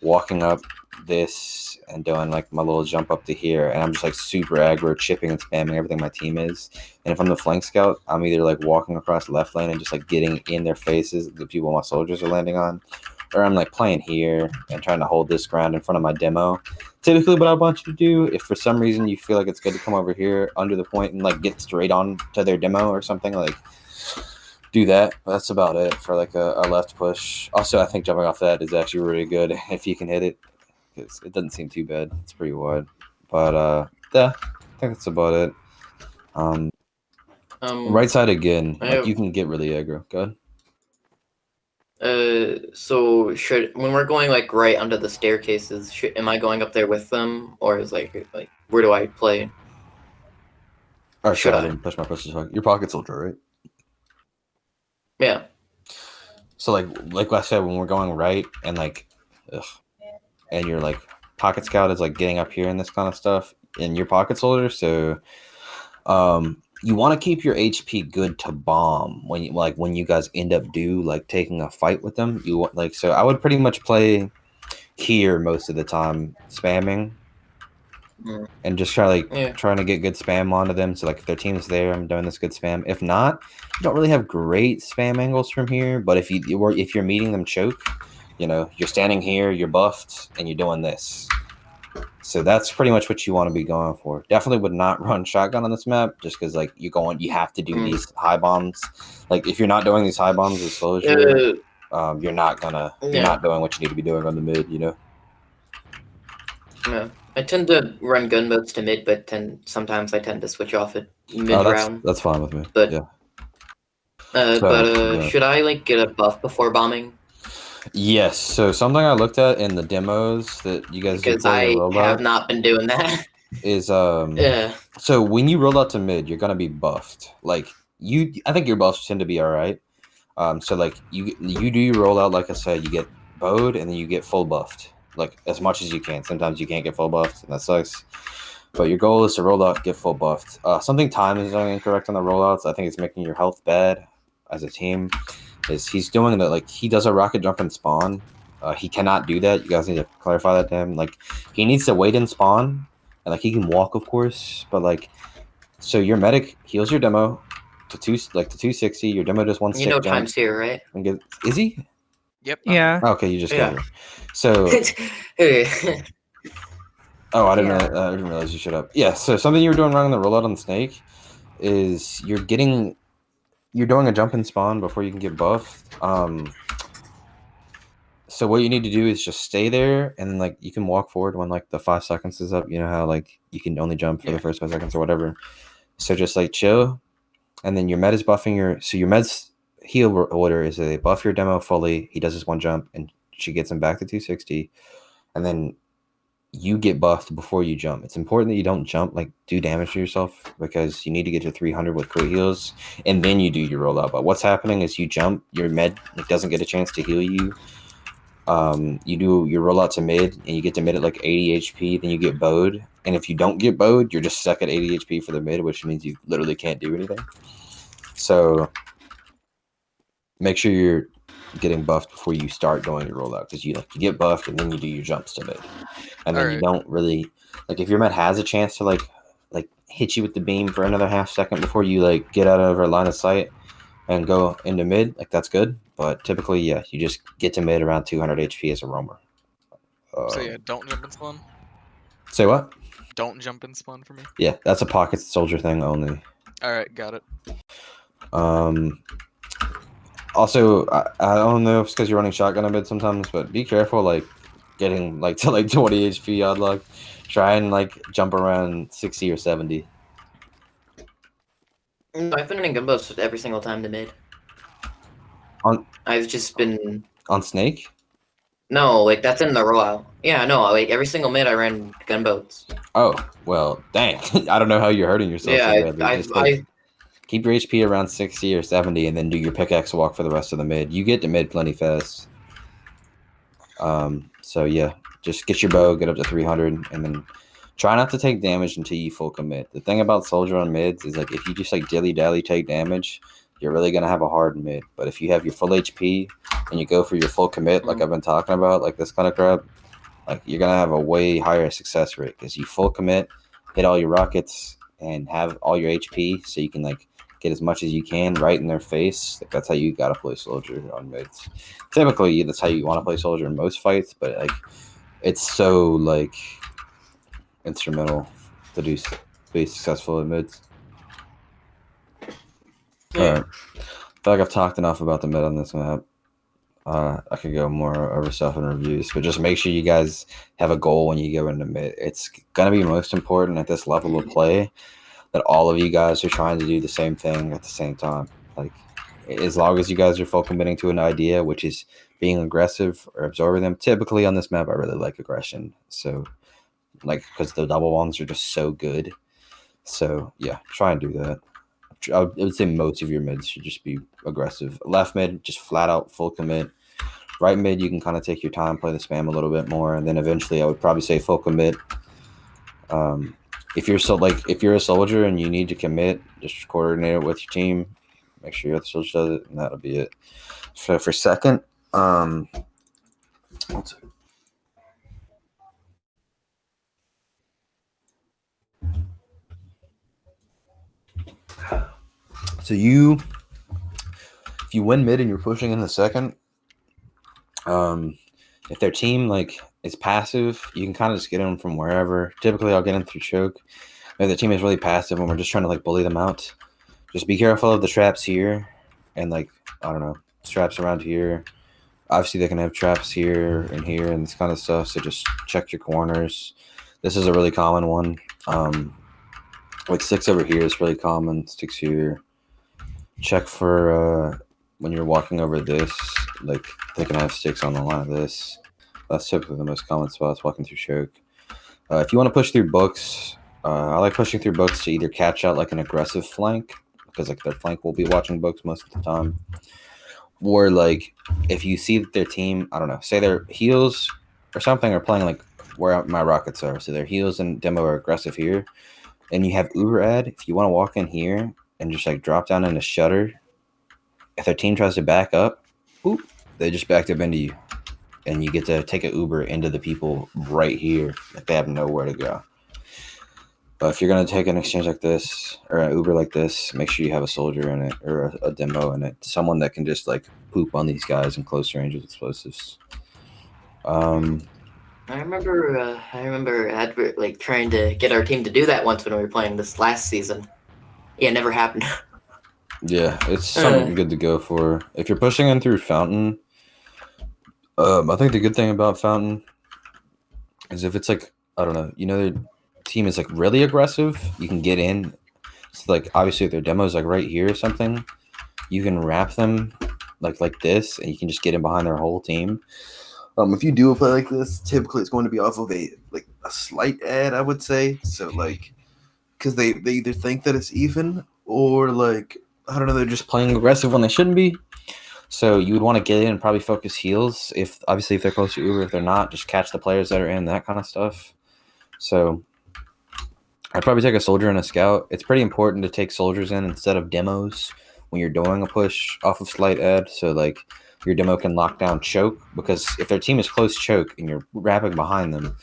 walking up this and doing like my little jump up to here, and I'm just like super aggro, chipping and spamming everything my team is. And if I'm the flank scout, I'm either like walking across left lane and just like getting in their faces, the people my soldiers are landing on, or I'm like playing here and trying to hold this ground in front of my demo. Typically, what I want you to do, if for some reason you feel like it's good to come over here under the point and like get straight on to their demo or something, like do that. That's about it for like a left push. Also, I think jumping off that is actually really good if you can hit it, because it doesn't seem too bad. It's pretty wide, but yeah, I think that's about it. Right side again, I like have- you can get really aggro. Go ahead. so when we're going like right under the staircases, am I going up there with them, or is like where do I play? Or Should sorry, I I? didn't push my push. Your pocket soldier, right? Yeah. So like I said, when we're going right and like, ugh, and you're like pocket scout is like getting up here and this kind of stuff, and your pocket soldier, so you want to keep your HP good to bomb when you guys end up taking a fight with them. You want like, so I would pretty much play here most of the time, spamming Mm. and just trying to get good spam onto them. So like if their team's there, I'm doing this good spam. If not, you don't really have great spam angles from here. But if you're meeting them choke, you're standing here, you're buffed, and you're doing this. So that's pretty much what you want to be going for. Definitely would not run shotgun on this map, just because like you have to do these high bombs. Like if you're not doing these high bombs with Soldier, you're not doing what you need to be doing on the mid. Yeah. I tend to run gunboats to mid, but sometimes I tend to switch off at mid round. That's fine with me. But yeah. should I like get a buff before bombing? Yes. So something I looked at in the demos that you guys Because I have not been doing that. is Yeah. So when you roll out to mid, you're gonna be buffed. Like I think your buffs tend to be all right. So like you do your rollout, like I said, you get bowed and then you get full buffed, like as much as you can. Sometimes you can't get full buffed, and that sucks. But your goal is to roll out, get full buffed. Something Time is doing incorrect on the rollouts. I think it's making your health bad as a team. Is he's doing that, like he does a rocket jump and spawn. He cannot do that. You guys need to clarify that to him. Like he needs to wait and spawn, and like he can walk, of course, but like so your medic heals your demo to 260. Your demo does 160. You know Time's here, right? And is he? Yep. Yeah. Okay, you just Yeah. got here. So I didn't realize you shut up. Yeah, so something you were doing wrong in the rollout on the snake is you're doing a jump and spawn before you can get buffed. So what you need to do is just stay there, and then like you can walk forward when like the 5 seconds is up. You know how like you can only jump for the first 5 seconds or whatever. So just like chill, and then your med is buffing your med's heal order is they buff your demo fully. He does this one jump, and she gets him back to 260, and then you get buffed before you jump. It's important that you don't jump, like do damage to yourself, because you need to get to 300 with crit heals, and then you do your rollout. But what's happening is you jump, your med doesn't get a chance to heal you. You do your rollout to mid, and you get to mid at like 80 HP, then you get bowed. And if you don't get bowed, you're just stuck at 80 HP for the mid, which means you literally can't do anything. So make sure you're getting buffed before you start doing your rollout, because you get buffed and then you do your jumps to mid. And then you don't really like, if your med has a chance to like hit you with the beam for another half second before you like get out of her line of sight and go into mid, like that's good. But typically, yeah, you just get to mid around 200 HP as a roamer. So yeah, don't jump and spawn. Say what? Don't jump and spawn for me. Yeah, that's a pocket soldier thing only. All right, got it. Also, I don't know if it's because you're running shotgun a bit sometimes, but be careful like getting like to like 20 HP odd luck, Try and like jump around 60 or 70. No, I've been running gumbos every single time to mid. On I've just been on Snake? no, like that's in the rollout. Yeah, no, like every single mid I ran gunboats. Oh, well, dang. I don't know how you're hurting yourself Yeah, so badly. I've Just like keep your HP around 60 or 70 and then do your pickaxe walk for the rest of the mid. You get to mid plenty fast. So yeah, just get your bow, get up to 300, and then try not to take damage until you full commit. The thing about soldier on mids is like if you just like dilly-dally take damage, you're really gonna have a hard mid. But if you have your full HP and you go for your full commit, like I've been talking about, like this kind of crap, like you're gonna have a way higher success rate because you full commit, hit all your rockets, and have all your HP, so you can like get as much as you can right in their face. Like that's how you gotta play soldier on mids. Typically, that's how you want to play soldier in most fights, but like it's so like instrumental to be successful in mids. Yeah. All right, I feel like I've talked enough about the mid on this map. I could go more over stuff in reviews, but just make sure you guys have a goal when you go into mid. It's gonna be most important at this level of play that all of you guys are trying to do the same thing at the same time. Like, as long as you guys are full committing to an idea, which is being aggressive or absorbing them. Typically on this map, I really like aggression. So, like, because the double ones are just so good. So, yeah, try and do that. I would say most of your mids should just be aggressive. Left mid, just flat out full commit. Right mid, you can kind of take your time, play the spam a little bit more, and then eventually, I would probably say full commit. If you're a soldier and you need to commit, just coordinate it with your team. Make sure your other soldier does it, and that'll be it. So for second, let's see. So if you win mid and you're pushing in the second, if their team like is passive, you can kind of just get them from wherever. Typically, I'll get them through choke. If the team is really passive and we're just trying to like bully them out, just be careful of the traps here and like I don't know, traps around here. Obviously, they can have traps here and this kind of stuff. So just check your corners. This is a really common one. Like 6 over here is really common. 6 here. Check for when you're walking over this. Like they can have 6 on the line of this. That's typically the most common spots walking through choke. If you want to push through books, I like pushing through books to either catch out like an aggressive flank because like their flank will be watching books most of the time. Or like if you see that their team, I don't know, say their heals or something are playing like where my rockets are. So their heals and demo are aggressive here. And you have Uber ad. If you want to walk in here and just like drop down in a shutter, if their team tries to back up, whoop, they just backed up into you. And you get to take an Uber into the people right here. Like they have nowhere to go. But if you're going to take an exchange like this or an Uber like this, make sure you have a soldier in it or a demo in it. Someone that can just like poop on these guys in close range with explosives. I remember like trying to get our team to do that once when we were playing this last season. Yeah, it never happened. Yeah, it's something good to go for. If you're pushing in through Fountain, I think the good thing about Fountain is if it's like, I don't know, their team is like really aggressive, you can get in. So like obviously if their demo is like right here or something, you can wrap them like this and you can just get in behind their whole team. If you do a play like this, typically it's going to be off of a slight ad, I would say. So like, because they either think that it's even or like I don't know, they're just playing aggressive when they shouldn't be. So you would want to get in and probably focus heals. If they're close to Uber, if they're not, just catch the players that are in, that kind of stuff. So I'd probably take a soldier and a scout. It's pretty important to take soldiers in instead of demos when you're doing a push off of slight ad. So like your demo can lock down choke, because if their team is close choke and you're wrapping behind them,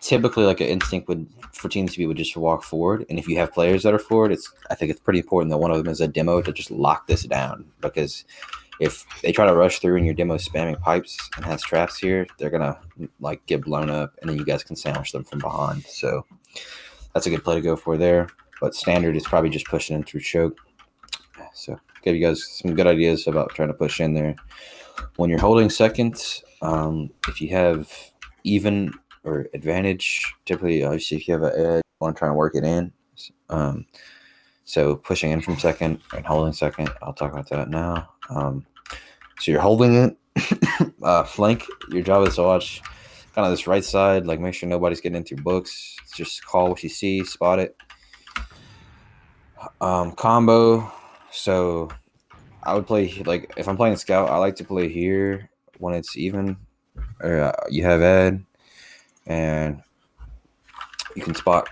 typically like an instinct for teams to be would just walk forward. And if you have players that are forward, I think it's pretty important that one of them is a demo to just lock this down, because if they try to rush through and your demo is spamming pipes and has traps here, they're gonna like get blown up, and then you guys can sandwich them from behind. So that's a good play to go for there. But standard is probably just pushing in through choke. So give you guys some good ideas about trying to push in there. When you're holding second, if you have even or advantage. Typically, obviously, if you have an edge, you want to try and work it in. So pushing in from second and holding second. I'll talk about that now. So you're holding it. Flank. Your job is to watch kind of this right side. Like make sure nobody's getting into your books. Just call what you see, spot it. Combo. So I would play like if I'm playing scout, I like to play here when it's even. Or you have ed, and you can spot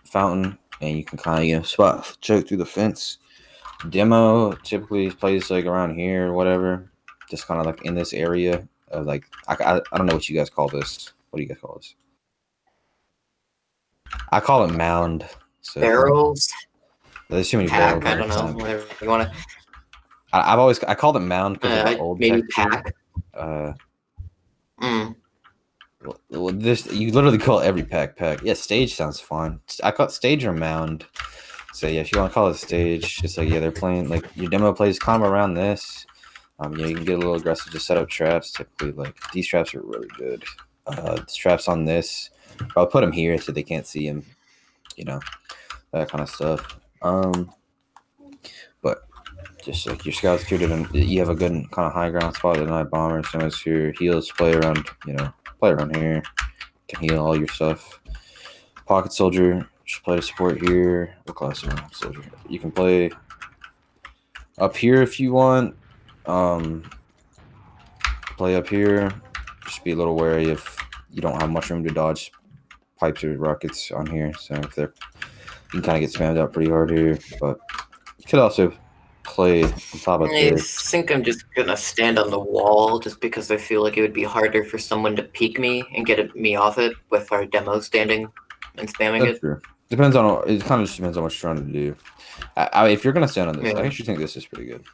fountain, and you can kind of spot choke through the fence. Demo typically plays like around here or whatever, just kind of like in this area of like I don't know what you guys call this. What do you guys call this? I call it mound. So Barrels, there's too many pack. barrels. I don't know. Whatever you want to. I called it mound because of the old Maybe texture. pack. Well, this you literally call every pack. Yeah, stage sounds fine. I call it stage or mound. So yeah, if you want to call it stage, it's like yeah, they're playing like your demo plays combo around this. Yeah, you can get a little aggressive to set up traps. Typically, like these traps are really good. Traps on this, I'll put them here so they can't see him. You know, that kind of stuff. But just like your scouts treated them, you have a good kind of high ground spot. The night bomber, so as your heals play around, play around here. Can heal all your stuff. Pocket soldier, just play to support here. What class are you soldier? You can play up here if you want. Play up here. Just be a little wary if you don't have much room to dodge pipes or rockets on here. So if they're, you can kind of get spammed out pretty hard here. But you could also play on top of I this. think I'm just gonna stand on the wall just because I feel like it would be harder for someone to peek me and get me off it with our demo standing and spamming That's it. true. It kind of just depends on what you're trying to do. If you're gonna stand on this, I actually think this is pretty good.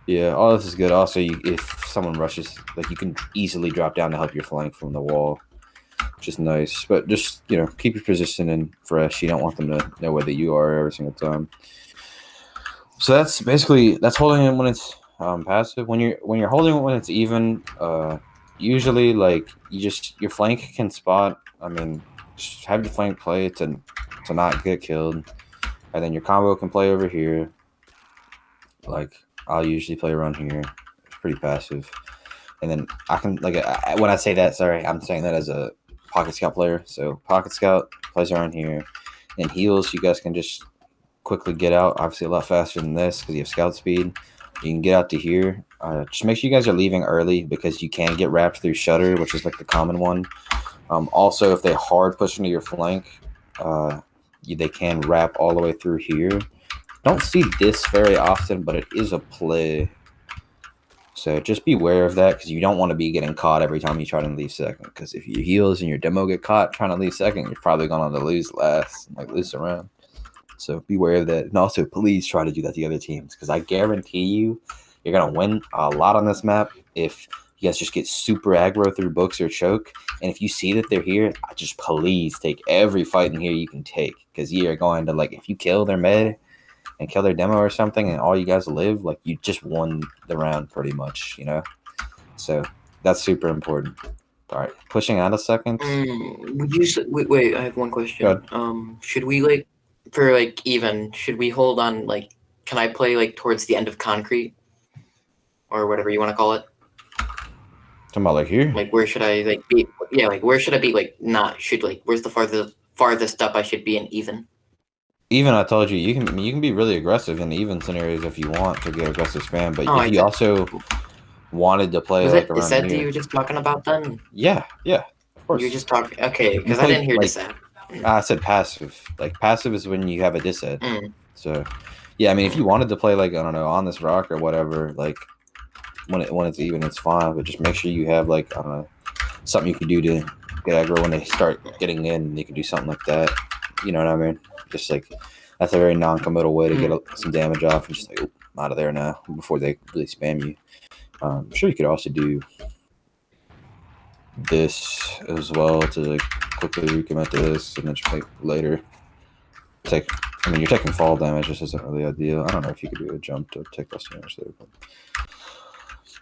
Yeah, all this is good. Also, if someone rushes, like you can easily drop down to help your flank from the wall, which is nice. But just keep your position in fresh. You don't want them to know where you are every single time. So that's holding it when it's passive. When you're holding it when it's even, usually like your flank can spot. I mean, just have your flank play to not get killed, and then your combo can play over here. Like I'll usually play around here. It's pretty passive. And then I can when I say that, sorry, I'm saying that as a pocket scout player. So pocket scout plays around here, and heals. You guys can just quickly get out. Obviously, a lot faster than this because you have scout speed. You can get out to here. Just make sure you guys are leaving early because you can get wrapped through shutter, which is like the common one. Also, if they hard push into your flank, they can wrap all the way through here. Don't see this very often, but it is a play. So just be aware of that because you don't want to be getting caught every time you try to leave second. Because if your heals and your demo get caught trying to leave second, you're probably going to lose last, lose around. So be aware of that. And also, please try to do that to the other teams because I guarantee you're going to win a lot on this map if you guys just get super aggro through books or choke. And if you see that they're here, just please take every fight in here you can take because you're going to, if you kill their med and kill their demo or something and all you guys live, you just won the round pretty much, So that's super important. All right, pushing out a second. Would you wait? I have one question. Should we for even? Should we hold on? Can I play towards the end of concrete, or whatever you want to call it? Talking about here. Where should I be? Yeah, where should I be? Not should where's the farthest up I should be in even? Even I told you you can be really aggressive in even scenarios if you want to get aggressive spam, but if you also wanted to play around is that here. You were just talking about then? Yeah, of course. You were just talking. Okay, because I didn't hear disad. I said passive. Passive is when you have a disad. So, yeah, I mean, if you wanted to play I don't know, on this rock or whatever, when it's even, it's fine. But just make sure you have I don't know, something you can do to get aggro when they start getting in. You can do something like that. You know what I mean? Just that's a very non-committal way to get some damage off and just I'm out of there now before they really spam you. I'm sure you could also do this as well to quickly recommit to this and then just later you're taking fall damage. This isn't really ideal. I don't know if you could do a jump to take less damage there, but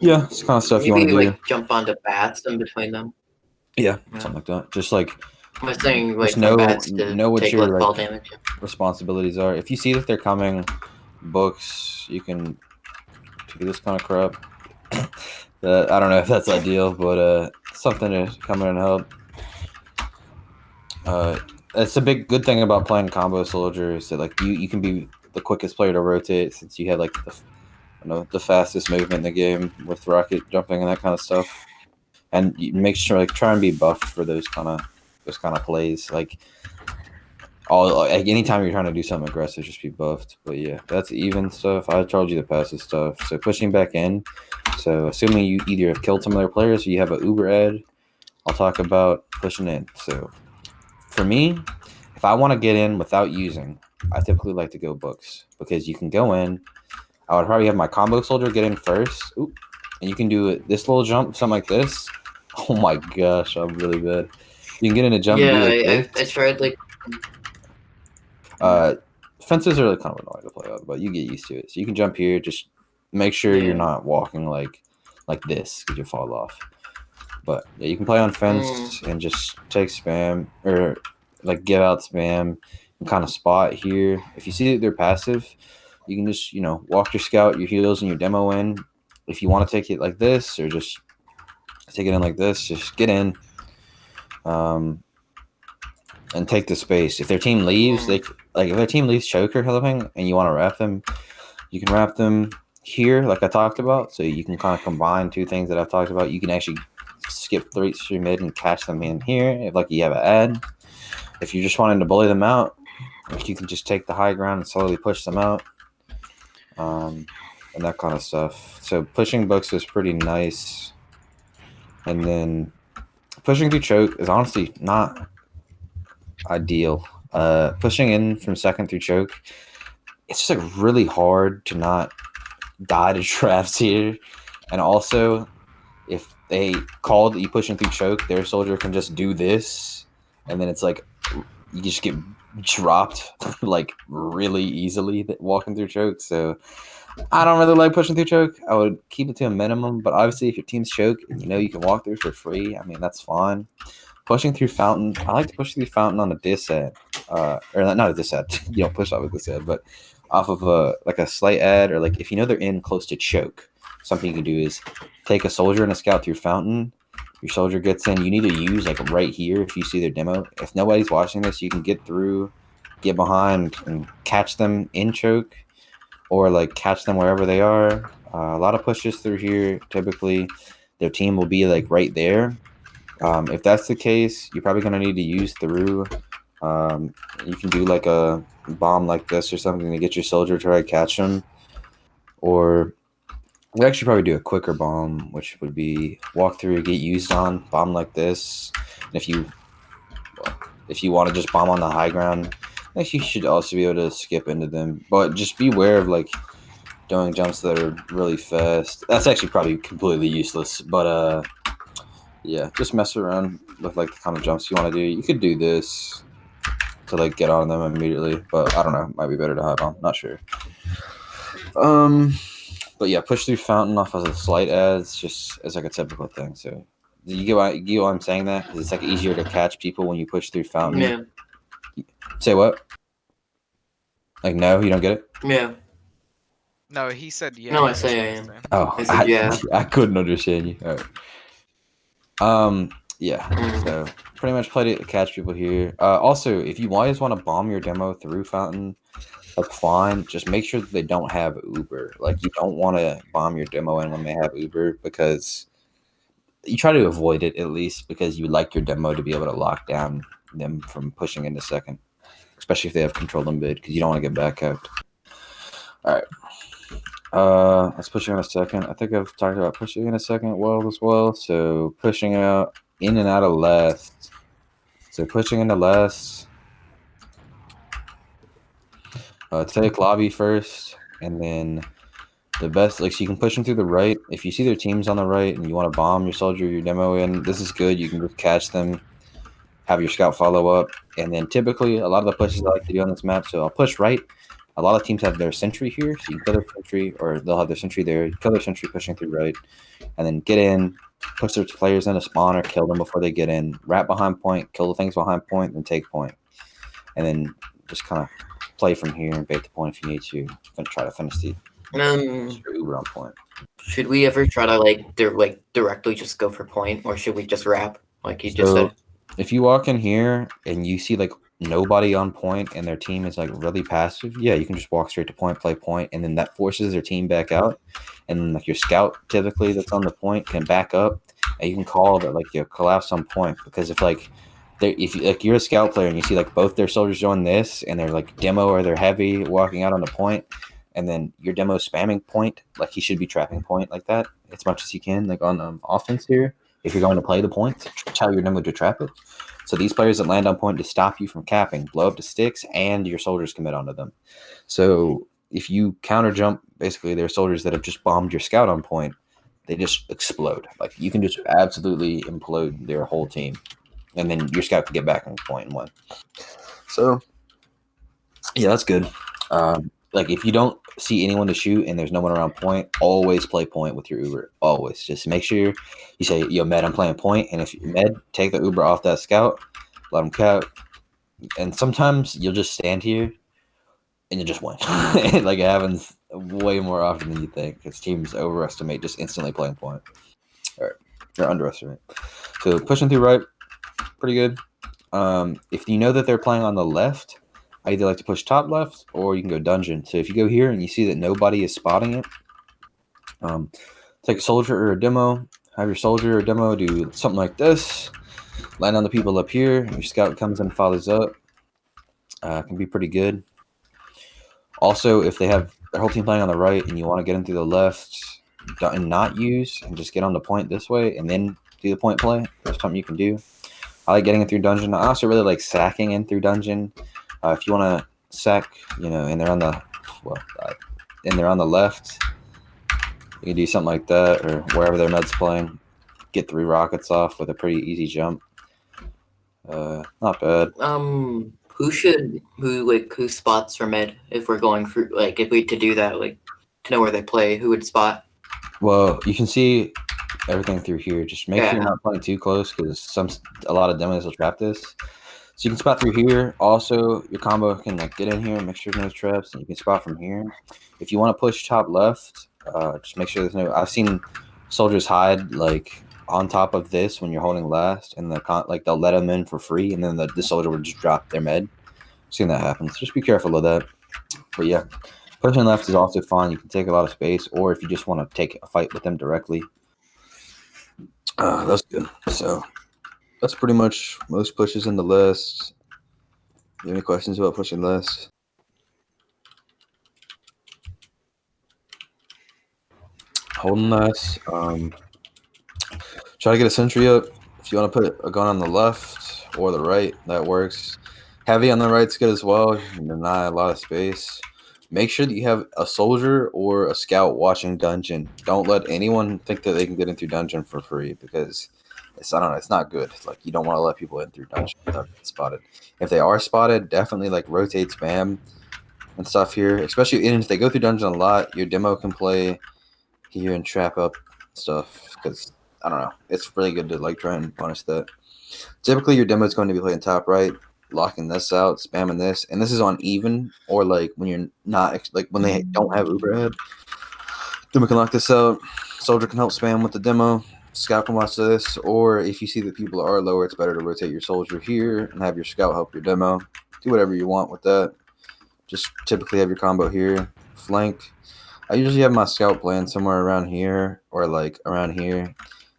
yeah, it's the kind of stuff you want to do. Jump onto bats in between them. Yeah, Yeah. something like that. Just like I'm saying like just from bats to know what take your less ball like damage. responsibilities are. If you see that they're coming, books, you can do this kind of crap. I don't know if that's ideal, but something to come in and help. It's a good thing about playing combo soldier is that like you can be the quickest player to rotate since you have like the fastest movement in the game with rocket jumping and that kind of stuff. And you make sure like try and be buffed for those kind of plays. Like anytime you're trying to do something aggressive, just be buffed. But yeah, that's even stuff. I told you the passive stuff. So pushing back in. So assuming you either have killed some of their players or you have a uber ed, I'll talk about pushing in. So for me, if I want to get in without using, I typically like to go books because you can go in. I would probably have my combo soldier get in first. Oop, and you can do this little jump, something like this. Oh my gosh, I'm really bad. You can get in a jump and do Yeah, like I this. tried like. Uh, Fences are kind of annoying to play on, but you get used to it. So you can jump here. Just make sure you're Yeah. not walking like this because you fall off. But yeah, you can play on fence and just take spam or like give out spam and kind of spot here. If you see that they're passive, you can just walk your scout, your heals, and your demo in. If you want to take it like this or just take it in like this, just get in. And take the space. If their team leaves, if their team leaves choke or something, and you want to wrap them, you can wrap them here, like I talked about. So you can kind of combine two things that I've talked about. You can actually skip through mid and catch them in here if like you have an ad. If you're just wanting to bully them out, you can just take the high ground and slowly push them out, and that kind of stuff. So pushing books is pretty nice, and then pushing through choke is honestly not ideal. Pushing in from second through choke, it's just like really hard to not die to traps here. And also, if they call that you pushing through choke, their soldier can just do this, and then it's like you just get dropped like really easily walking through choke. So I don't really like pushing through choke. I would keep it to a minimum, but obviously if your team's choke and you can walk through for free, I mean that's fine. Pushing through fountain, I like to push through fountain on a dis ad, or not a dis ad. You don't push off a dis ad, but off of like a slight ad, or like if they're in close to choke, something you can do is take a soldier and a scout through fountain. Your soldier gets in. You need to use like right here if you see their demo. If nobody's watching this, you can get through, get behind, and catch them in choke, or like catch them wherever they are. A lot of pushes through here. Typically, their team will be like right there. If that's the case, you're probably going to need to use through. You can do like a bomb like this or something to get your soldier to try to catch them. Or we actually probably do a quicker bomb, which would be walk through, get used on, bomb like this. And if you want to just bomb on the high ground, I think you should also be able to skip into them. But just be aware of like doing jumps that are really fast. That's actually probably completely useless. But yeah, just mess around with like the kind of jumps you want to do. You could do this to like get on them immediately, but I don't know. Might be better to hide on. Not sure. But yeah, push through fountain off as a slight ads, just as like a typical thing. So you get why I'm saying that? Because it's like easier to catch people when you push through fountain. Yeah. Say what? Like no, you don't get it. Yeah. No, he said yeah. No, I that's say what I he's am. saying. Oh, I said yeah. I couldn't understand you. All right. Yeah. So pretty much play to catch people here. Also, if you always want to bomb your demo through fountain, that's fine. Just make sure that they don't have Uber. Like you don't want to bomb your demo in when they have Uber because you try to avoid it at least because you like your demo to be able to lock down them from pushing into second, especially if they have control in mid because you don't want to get back out. All right. Let's push in a second. I think I've talked about pushing in a second well as well. So pushing out in and out of last. So pushing into last. Take lobby first, and then the best, like, so you can push them through the right. If you see their teams on the right and you want to bomb your soldier, your demo in, this is good. You can just catch them, have your scout follow up, and then typically a lot of the pushes I like to do on this map. So I'll push right. A lot of teams have their sentry here, so you can kill their sentry, or they'll have their sentry there. You kill their sentry pushing through right, and then get in, push their players in a spawn or kill them before they get in. Wrap behind point, kill the things behind point, then take point, and then just kind of play from here and bait the point if you need to. And try to finish the Uber on point. Should we ever try to directly just go for point, or should we just wrap like you just So said? if you walk in here and you see like nobody on point and their team is like really passive, yeah, you can just walk straight to point, play point, and then that forces their team back out. And then like your scout typically that's on the point can back up, and you can call that like you collapse on point, because if you're a scout player and you see like both their soldiers doing this and they're like demo or they're heavy walking out on the point, and then your demo spamming point, like he should be trapping point like that as much as he can, like on offense here. If you're going to play the point, tell your demo to trap it. So these players that land on point to stop you from capping, blow up the sticks, and your soldiers commit onto them. So if you counter jump, basically their soldiers that have just bombed your scout on point, they just explode. Like you can just absolutely implode their whole team, and then your scout can get back on point and win. So yeah, that's good. Like if you don't see anyone to shoot and there's no one around point, always play point with your Uber. Always. Just make sure you say, yo, Med, I'm playing point. And if Med, take the Uber off that scout, let him cap. And sometimes you'll just stand here and you just win. Like it happens way more often than you think, because teams overestimate just instantly playing point. Or underestimate. So pushing through right, pretty good. If you know that they're playing on the left, I either like to push top left or you can go dungeon. So if you go here and you see that nobody is spotting it, take a soldier or a demo, have your soldier or demo do something like this, land on the people up here, your scout comes and follows up. Can be pretty good. Also, if they have their whole team playing on the right and you want to get them through the left and not use and just get on the point this way and then do the point play, that's something you can do. I like getting in through dungeon. I also really like sacking in through dungeon. If you want to sack, and they're on the left, you can do something like that, or wherever their med's playing, get 3 rockets off with a pretty easy jump. Not bad. Who spots for med if we're going through, like if we to do that, like to know where they play, who would spot? Well, you can see everything through here. Just make sure you're not playing too close, because a lot of demos will trap this. So you can spot through here. Also, your combo can like get in here and make sure there's no traps, and you can spot from here. If you want to push top left, just make sure there's no. I've seen soldiers hide like on top of this when you're holding last, and they'll let them in for free, and then the soldier would just drop their med. I've seen that happen. So just be careful of that. But yeah, pushing left is also fun. You can take a lot of space, or if you just want to take a fight with them directly, that's good. So that's pretty much most pushes in the list. You have any questions about pushing list? Holding less. Try to get a sentry up. If you want to put a gun on the left or the right, that works. Heavy on the right's good as well. You can deny a lot of space. Make sure that you have a soldier or a scout watching dungeon. Don't let anyone think that they can get in through dungeon for free, because it's not good. Like, you don't want to let people in through dungeon without getting spotted. If they are spotted, definitely like rotate spam and stuff here. Especially if they go through dungeon a lot, your demo can play here and trap up stuff, because I don't know. It's really good to like try and punish that. Typically, your demo is going to be playing top right, locking this out, spamming this, and this is on even, or like when you're not like when they don't have Uber ahead. Then we can lock this out. Soldier can help spam with the demo. Scout can watch this, or if you see that people are lower, it's better to rotate your soldier here and have your scout help your demo. Do whatever you want with that. Just typically have your combo here, flank. I usually have my scout playing somewhere around here or like around here.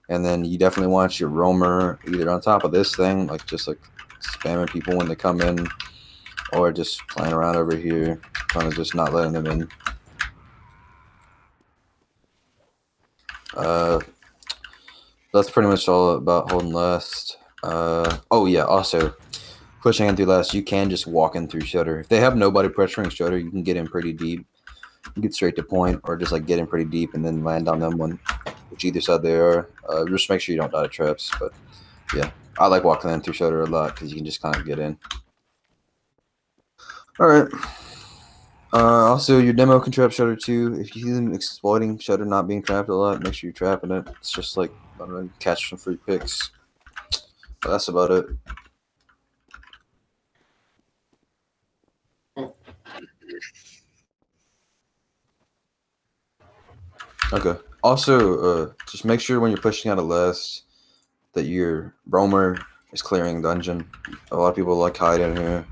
And then you definitely want your roamer either on top of this thing, like just like spamming people when they come in, or just playing around over here, trying to just not letting them in. That's pretty much all about holding last. Oh yeah, also pushing in through last, you can just walk in through shutter. If they have nobody pressuring shutter, you can get in pretty deep. You get straight to point, or just like get in pretty deep and then land on them which either side they are. Just make sure you don't die to traps. But yeah, I like walking in through shutter a lot because you can just kind of get in. All right. Also, your demo can trap shutter too. If you see them exploiting shutter not being trapped a lot, make sure you're trapping it. It's just like and catch some free picks. But that's about it. Okay. Also, just make sure when you're pushing out a list that your roamer is clearing dungeon. A lot of people like hiding here,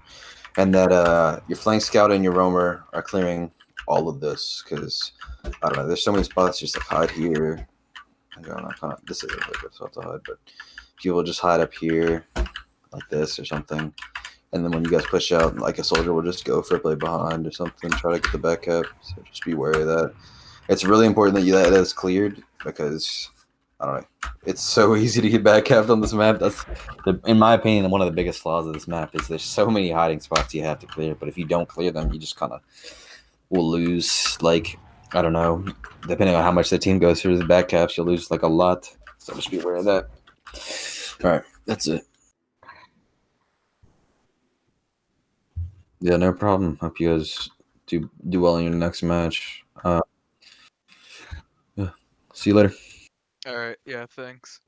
and that your flank scout and your roamer are clearing all of this because I don't know. There's so many spots just like hide here. I don't know. Kind of this is a really good spot to hide, but people just hide up here like this or something. And then when you guys push out, like a soldier will just go for a play behind or something, try to get the back up. So just be wary of that. It's really important that that is cleared because I don't know. It's so easy to get back capped on this map. That's, in my opinion, one of the biggest flaws of this map is there's so many hiding spots you have to clear. But if you don't clear them, you just kind of will lose. Like I don't know, depending on how much the team goes through the back caps, you'll lose like a lot. So just be aware of that. All right, that's it. Yeah, no problem. Hope you guys do well in your next match. Yeah. See you later. All right. Yeah. Thanks.